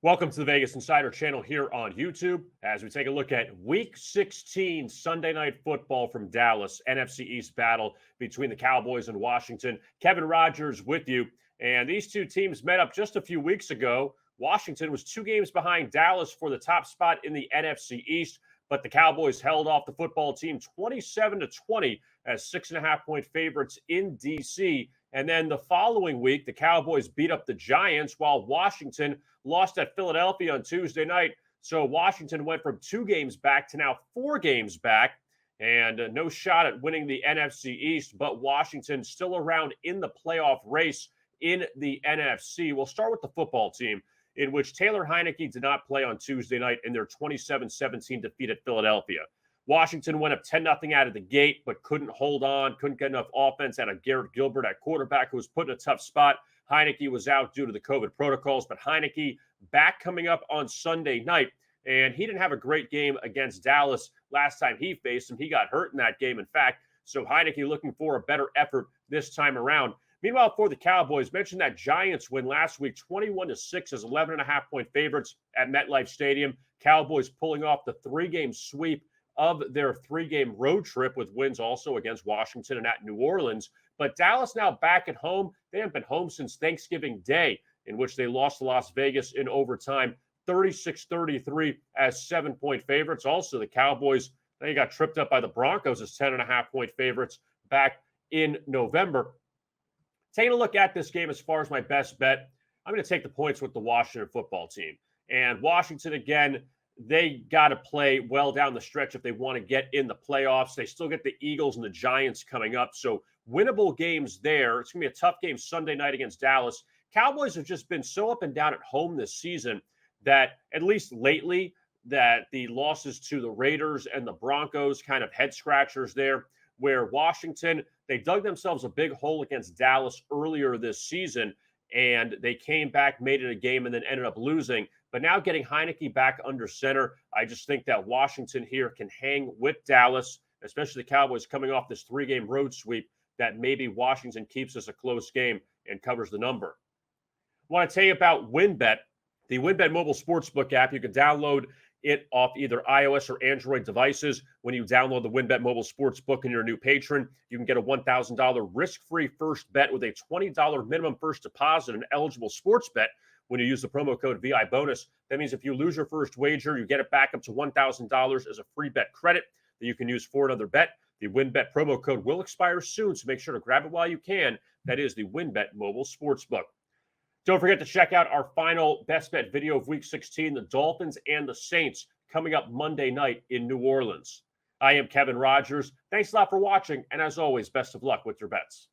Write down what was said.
Welcome to the Vegas Insider channel here on YouTube as we take a look at Week 16 Sunday Night Football from Dallas, NFC East battle between the Cowboys and Washington. Kevin Rogers with you. And these two teams met up just a few weeks ago. Washington was 2 games behind Dallas for the top spot in the NFC East, but the Cowboys held off the football team 27-20 as 6.5-point favorites in D.C. And then the following week, the Cowboys beat up the Giants while Washington lost at Philadelphia on Tuesday night. So Washington went from 2 games back to now 4 games back, and no shot at winning the NFC East, but Washington still around in the playoff race in the NFC. We'll start with the football team, in which Taylor Heinicke did not play on Tuesday night in their 27-17 defeat at Philadelphia. Washington went up 10-0 out of the gate, but couldn't hold on, couldn't get enough offense out of Garrett Gilbert at quarterback, who was put in a tough spot. Heinicke was out due to the COVID protocols, but Heinicke back coming up on Sunday night, and he didn't have a great game against Dallas last time he faced him. He got hurt in that game, in fact, so Heinicke looking for a better effort this time around. Meanwhile, for the Cowboys, mentioned that Giants win last week, 21-6 as 11.5-point favorites at MetLife Stadium. Cowboys pulling off the 3-game sweep of their 3-game road trip with wins also against Washington and at New Orleans. But Dallas now back at home. They haven't been home since Thanksgiving Day, in which they lost to Las Vegas in overtime, 36-33 as 7-point favorites. Also, the Cowboys, they got tripped up by the Broncos as 10.5-point favorites back in November. Taking a look at this game as far as my best bet, I'm going to take the points with the Washington football team. And Washington, again, they got to play well down the stretch if they want to get in the playoffs. They still get the Eagles and the Giants coming up. So winnable games there. It's going to be a tough game Sunday night against Dallas. Cowboys have just been so up and down at home this season that, at least lately, that the losses to the Raiders and the Broncos kind of head scratchers there, where Washington, they dug themselves a big hole against Dallas earlier this season, and they came back, made it a game, and then ended up losing. But now getting Heinicke back under center, I just think that Washington here can hang with Dallas, especially the Cowboys coming off this 3-game road sweep, that maybe Washington keeps this a close game and covers the number. I want to tell you about WynnBET, the WynnBET mobile sportsbook app. You can download it off either iOS or Android devices. When you download the WynnBET mobile sportsbook and you're a new patron, you can get a $1,000 risk-free first bet with a $20 minimum first deposit and eligible sports bet when you use the promo code VI bonus. That means if you lose your first wager, you get it back up to $1,000 as a free bet credit that you can use for another bet. The WynnBET promo code will expire soon, so make sure to grab it while you can. That is the WynnBET mobile sportsbook. Don't forget to check out our final best bet video of Week 16, the Dolphins and the Saints, coming up Monday night in New Orleans. I am Kevin Rogers. Thanks a lot for watching, and as always, best of luck with your bets.